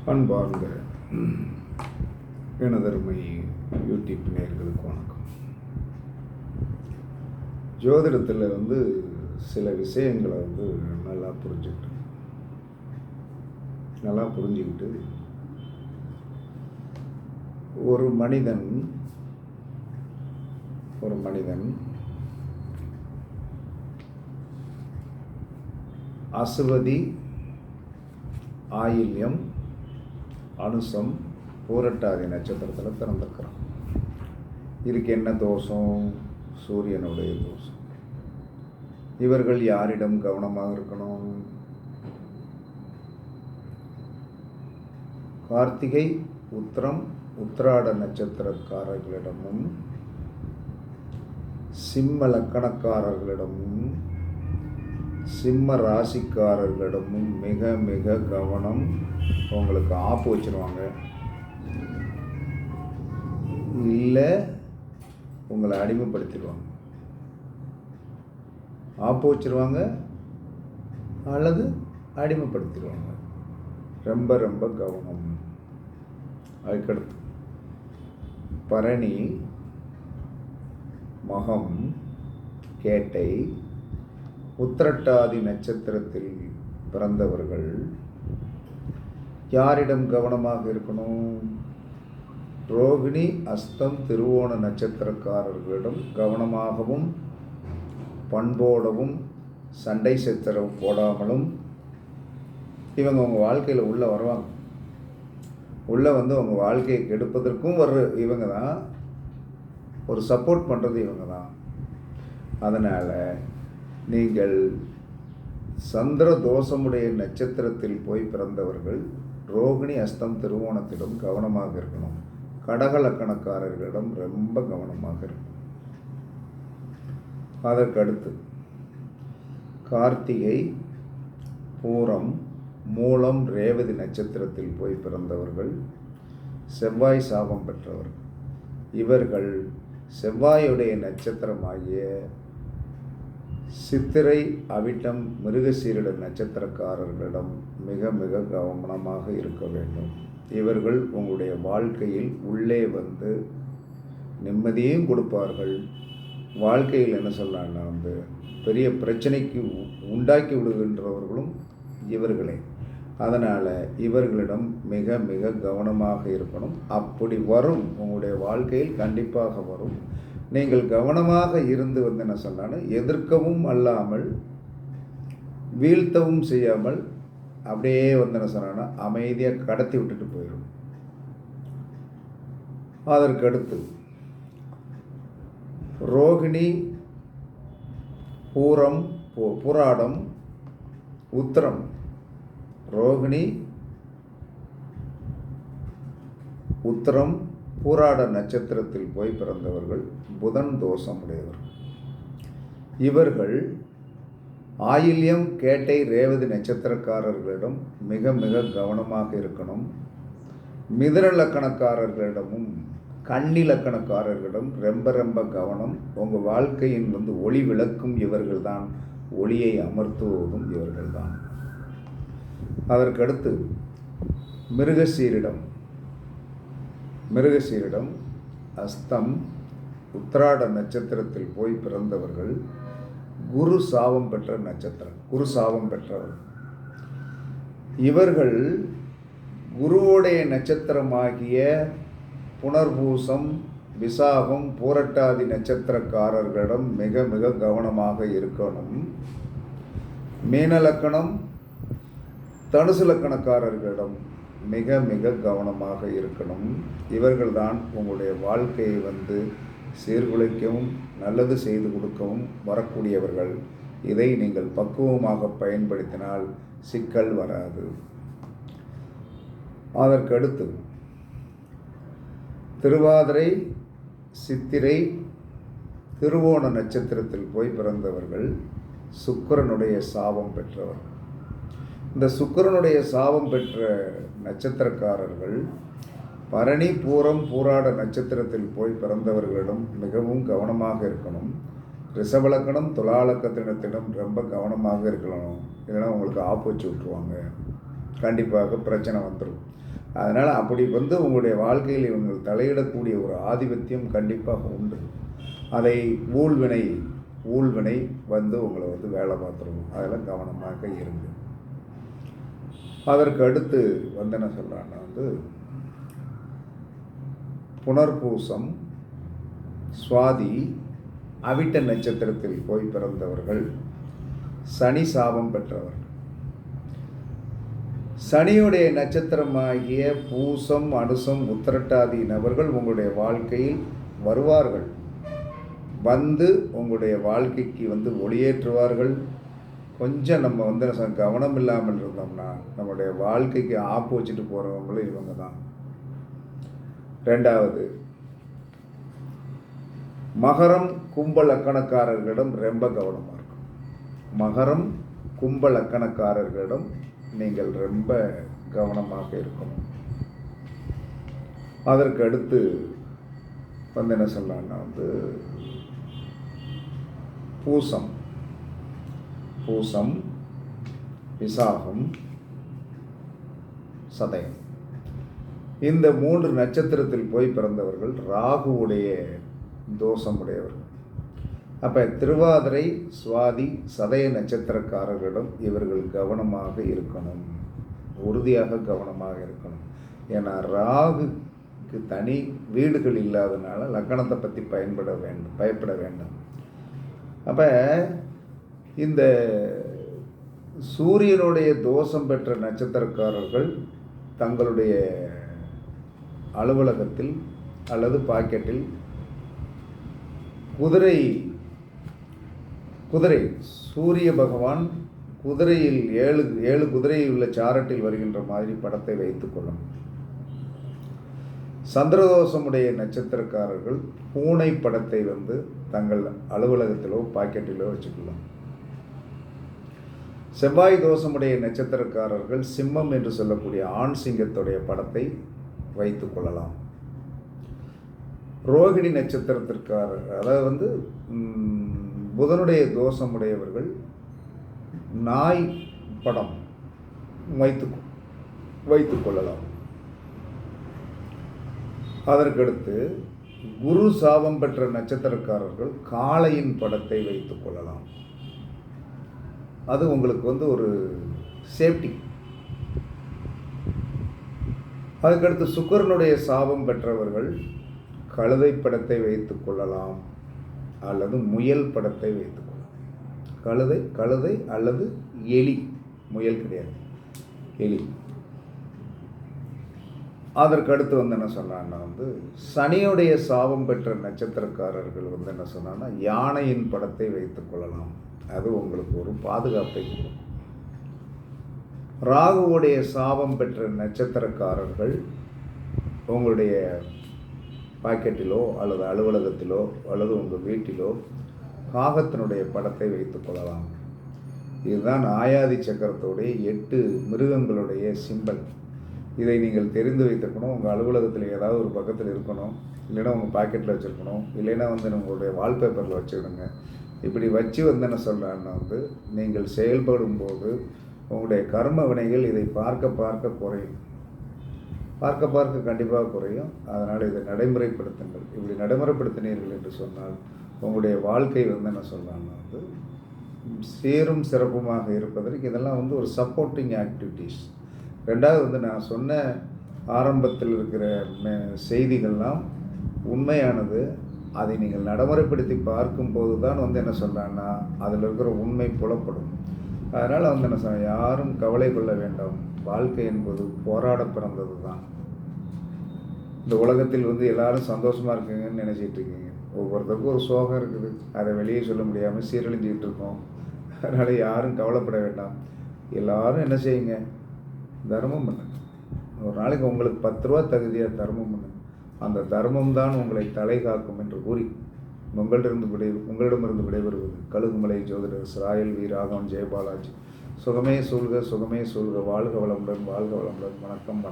அன்பார்ந்த எனதருமை யூடியூப் நேயர்களுக்கு வணக்கம். ஜோதிடத்தில் சில விஷயங்களை நல்லா புரிஞ்சுக்கிட்டு ஒரு மனிதன் அசுவதி, ஆயில்யம், அனுசம், பூரட்டாதி நட்சத்திரத்தில் பிறந்திருக்கிறான். இதுக்கு என்ன தோஷம்? சூரியனுடைய தோஷம். இவர்கள் யாரிடம் கவனமாக இருக்கணும்? கார்த்திகை, உத்திரம், உத்திராட நட்சத்திரக்காரர்களிடமும் சிம்ம லக்கணக்காரர்களிடமும் சிம்ம ராசிக்காரர்களிடமும் மிக மிக கவனம். உங்களுக்கு ஆப்பு வச்சிருவாங்க, இல்லை உங்களை அடிமைப்படுத்திடுவாங்க. ஆப்பு வச்சிருவாங்க அல்லது அடிமைப்படுத்திடுவாங்க. ரொம்ப ரொம்ப கவனம். அதுக்கடுத்து பரணி, மகம், கேட்டை, உத்திரட்டாதி நட்சத்திரத்தில் பிறந்தவர்கள் யாரிடம் கவனமாக இருக்கணும்? ரோகிணி, அஸ்தம், திருவோண நட்சத்திரக்காரர்களிடம் கவனமாகவும் பண்போடவும் சண்டை சச்சரவு போடாமலும் இவங்க உங்கள் வாழ்க்கையில் உள்ளே வருவாங்க. உள்ளே உங்கள் வாழ்க்கையை கெடுப்பதற்கும் இவங்க தான், ஒரு சப்போர்ட் பண்ணுறது இவங்க தான். அதனால் நீங்கள் சந்திர தோஷமுடைய நட்சத்திரத்தில் போய் பிறந்தவர்கள் ரோகிணி, அஸ்தம், திருவோணத்திடம் கவனமாக இருக்கணும். கடக லக்கணக்காரர்களிடம் ரொம்ப கவனமாக இருக்கணும். அதற்கடுத்து கார்த்திகை, பூரம், மூலம், ரேவதி நட்சத்திரத்தில் போய் பிறந்தவர்கள் செவ்வாய் சாபம் பெற்றவர்கள். இவர்கள் செவ்வாயுடைய நட்சத்திரமாகிய சித்திரை, அவிட்டம், மிருகசீரிட நட்சத்திரக்காரர்களிடம் மிக மிக கவனமாக இருக்க வேண்டும். இவர்கள் உங்களுடைய வாழ்க்கையில் உள்ளே நிம்மதியையும் கொடுப்பார்கள். வாழ்க்கையில் என்ன சொல்லலாம்னா பெரிய பிரச்சனைக்கு உண்டாக்கி விடுகின்றவர்களும் இவர்களே. அதனால் இவர்களிடம் மிக மிக கவனமாக இருக்கணும். அப்படி வரும், உங்களுடைய வாழ்க்கையில் கண்டிப்பாக வரும். நீங்கள் கவனமாக இருந்து என்ன சொன்னாலும் எதிர்க்கவும் அல்லாமல் வீழ்த்தவும் செய்யாமல் அப்படியே என்ன சொன்னா அமைதியாக கடத்தி விட்டுட்டு போயிடும். அதற்கடுத்து ரோகிணி, பூரம், புராடம், உத்திரம். ரோகிணி, உத்திரம், பூராட நட்சத்திரத்தில் போய் பிறந்தவர்கள் புதன் தோஷம் உடையவர்கள். இவர்கள் ஆயில்யம், கேட்டை, ரேவதி நட்சத்திரக்காரர்களிடம் மிக மிக கவனமாக இருக்கணும். மிதுன லக்கணக்காரர்களிடமும் கன்னி லக்கணக்காரர்களிடம் ரொம்ப ரொம்ப கவனம். உங்கள் வாழ்க்கையின் ஒளி விளக்கும் இவர்கள்தான், ஒளியை அமர்த்துவதும் இவர்கள்தான். அதற்கடுத்து மிருகசீரிடம், அஸ்தம், உத்திராட நட்சத்திரத்தில் போய் பிறந்தவர்கள் குரு சாபம் பெற்ற நட்சத்திரம், குரு சாபம் பெற்றவர்கள். இவர்கள் குருவுடைய நட்சத்திரமாகிய புனர்பூசம், விசாகம், பூரட்டாதி நட்சத்திரக்காரர்களிடம் மிக மிக கவனமாக இருக்கணும். மீனலக்கணம், தனுசு லக்கணக்காரர்களிடம் மிக மிக கவனமாக இருக்கணும். இவர்கள்தான் உங்களுடைய வாழ்க்கையை சீர்குலைக்கவும் நல்லது செய்து கொடுக்கவும் வரக்கூடியவர்கள். இதை நீங்கள் பக்குவமாக பயன்படுத்தினால் சிக்கல் வராது. அதற்கடுத்து திருவாதிரை, சித்திரை, திருவோண நட்சத்திரத்தில் போய் பிறந்தவர்கள் சுக்கிரனுடைய சாபம் பெற்றவர். இந்த சுக்கிரனுடைய சாபம் பெற்ற நட்சத்திரக்காரர்கள் பரணி, பூரம், பூராட நட்சத்திரத்தில் போய் பிறந்தவர்களிடம் மிகவும் கவனமாக இருக்கணும். ரிஷபலக்கணம், துலாலக்கத்தினத்திடம் ரொம்ப கவனமாக இருக்கணும். இல்லைன்னா உங்களுக்கு ஆப்பு வச்சு விட்டுருவாங்க, கண்டிப்பாக பிரச்சனை வந்துடும். அதனால் அப்படி வந்து உங்களுடைய வாழ்க்கையில் இவங்கள் தலையிடக்கூடிய ஒரு ஆதிபத்தியம் கண்டிப்பாக உண்டு. அதை ஊழ்வினை வந்து உங்களை வந்து வேலை பார்த்துருவோம். அதெல்லாம் கவனமாக இருங்க. அதற்கு அடுத்து வந்து என்ன சொல்கிறான்னா வந்து புனர்பூசம், சுவாதி, அவிட்ட நட்சத்திரத்தில் போய் பிறந்தவர்கள் சனி சாபம் பெற்றவர்கள். சனியுடைய நட்சத்திரமாகிய பூசம், அனுசம், உத்திரட்டாதி நபர்கள் உங்களுடைய வாழ்க்கையில் வருவார்கள். வந்து உங்களுடைய வாழ்க்கைக்கு வந்து ஒளியேற்றுவார்கள். கொஞ்சம் நம்ம வந்து கவனம் இல்லாமல் இருந்தோம்னா நம்மளுடைய வாழ்க்கைக்கு ஆப்பு வச்சுட்டு போகிறவங்களும் இவங்க தான். ரெண்டாவது, மகரம், கும்ப லக்கணக்காரர்களிடம் ரொம்ப கவனமாக இருக்கும். மகரம், கும்ப லக்கணக்காரர்களிடம் நீங்கள் ரொம்ப கவனமாக இருக்கணும். அதற்கு அடுத்து வந்து என்ன சொல்லலாம்னா வந்து பூசம், விசாகம், சதயம், இந்த 3 நட்சத்திரத்தில் போய் பிறந்தவர்கள் ராகுவுடைய தோஷமுடையவர்கள். அப்போ திருவாதிரை, சுவாதி, சதய நட்சத்திரக்காரர்களிடம் இவர்கள் கவனமாக இருக்கணும், உறுதியாக கவனமாக இருக்கணும். ஏன்னா ராகுக்கு தனி வீடுகள் இல்லாதனால லக்கணத்தை பற்றி பயப்பட வேண்டாம். அப்போ இந்த சூரியனுடைய தோஷம் பெற்ற நட்சத்திரக்காரர்கள் தங்களுடைய அலுவலகத்தில் அல்லது பாக்கெட்டில் குதிரை சூரிய பகவான் குதிரையில் 7 குதிரை உள்ள சாரட்டில் வருகின்ற மாதிரி படத்தை வைத்துக் கொள்ளும். சந்திரதோஷமுடைய நட்சத்திரக்காரர்கள் பூனை படத்தை வந்து தங்கள் அலுவலகத்திலோ பாக்கெட்டிலோ வச்சுக்கலாம். செவ்வாய் தோஷமுடைய நட்சத்திரக்காரர்கள் சிம்மம் என்று சொல்லக்கூடிய ஆண் சிங்கத்துடைய படத்தை வைத்துக் கொள்ளலாம். ரோகிணி நட்சத்திரத்திற்காரர், அதாவது வந்து புதனுடைய தோஷமுடையவர்கள் நாய் படம் வைத்துக் கொள்ளலாம். அதற்கடுத்து குரு சாபம் பெற்ற நட்சத்திரக்காரர்கள் காளையின் படத்தை வைத்துக் கொள்ளலாம். அது உங்களுக்கு வந்து ஒரு சேஃப்டி. அதுக்கடுத்து சுக்கிரனுடைய சாபம் பெற்றவர்கள் கழுதை படத்தை வைத்துக் கொள்ளலாம் அல்லது முயல் படத்தை வைத்துக் கொள்ளலாம். கழுதை அல்லது எலி, முயல் கிடையாது, எலி. அதற்கடுத்து வந்து என்ன சொன்னான்னா வந்து சனியுடைய சாபம் பெற்ற நட்சத்திரக்காரர்கள் வந்து என்ன சொன்னான்னா யானையின் படத்தை வைத்துக் கொள்ளலாம். அது உங்களுக்கு ஒரு பாதுகாப்பை கொடுக்கும். ராகுவுடைய சாபம் பெற்ற நட்சத்திரக்காரர்கள் உங்களுடைய பாக்கெட்டிலோ அல்லது அலுவலகத்திலோ அல்லது உங்கள் வீட்டிலோ காகத்தினுடைய படத்தை வைத்துக் கொள்ளலாம். இதுதான் ஆயாதி சக்கரத்தோடைய 8 மிருகங்களுடைய சிம்பல். இதை நீங்கள் தெரிந்து வைத்திருக்கணும். உங்கள் அலுவலகத்தில் ஏதாவது ஒரு பக்கத்தில் இருக்கணும், இல்லைன்னா உங்கள் பாக்கெட்டில் வச்சுருக்கணும், இல்லைன்னா வந்து உங்களுடைய வால்பேப்பரில் வச்சுக்கிடுங்க. இப்படி வச்சு வந்து என்ன சொல்கிறான்னா வந்து நீங்கள் செயல்படும் போது உங்களுடைய கர்ம வினைகள் இதை பார்க்க குறையும். பார்க்க கண்டிப்பாக குறையும். அதனால் இதை நடைமுறைப்படுத்துங்கள். இப்படி நடைமுறைப்படுத்தினீர்கள் என்று சொன்னால் உங்களுடைய வாழ்க்கை வந்து என்ன சொல்லலாம்னா வந்து சீரும் சிறப்புமாக இருப்பதற்கு இதெல்லாம் வந்து ஒரு சப்போர்ட்டிங் ஆக்டிவிட்டீஸ். ரெண்டாவது வந்து நான் சொன்ன ஆரம்பத்தில் இருக்கிற செய்திகள்லாம் உண்மையானது. அதை நீங்கள் நடைமுறைப்படுத்தி பார்க்கும்போது தான் வந்து என்ன சொல்கிறான்னா அதில் இருக்கிற உண்மை புலப்படும். அதனால் வந்து என்ன சொல்ல, யாரும் கவலை கொள்ள வேண்டாம். வாழ்க்கை என்பது போராட பிறந்தது தான். இந்த உலகத்தில் வந்து எல்லாரும் சந்தோஷமாக இருக்குங்கன்னு நினச்சிட்டு இருக்கீங்க. ஒவ்வொருத்தருக்கும் ஒரு சோகம் இருக்குது, அதை வெளியே சொல்ல முடியாமல் சீரழிஞ்சிக்கிட்டு இருக்கோம். அதனால் யாரும் கவலைப்பட வேண்டாம். எல்லோரும் என்ன செய்யுங்க, தர்மம் பண்ணுங்க. ஒரு நாளைக்கு உங்களுக்கு 10 ரூபா தகுதியாக தர்மம் பண்ணுங்க. அந்த தர்மம் தான் உங்களை தலை காக்கும் என்று கூறி உங்களிடமிருந்து விடைபெறுவது கழுகுமலை ஜோதிடர் ராயல் வி ராகவன் ஜெயபாலாஜி. சுகமே சூழ்க, சுகமே சூழ்க. வாழ்க வளமுடன், வாழ்க வளமுடன். வணக்கம்.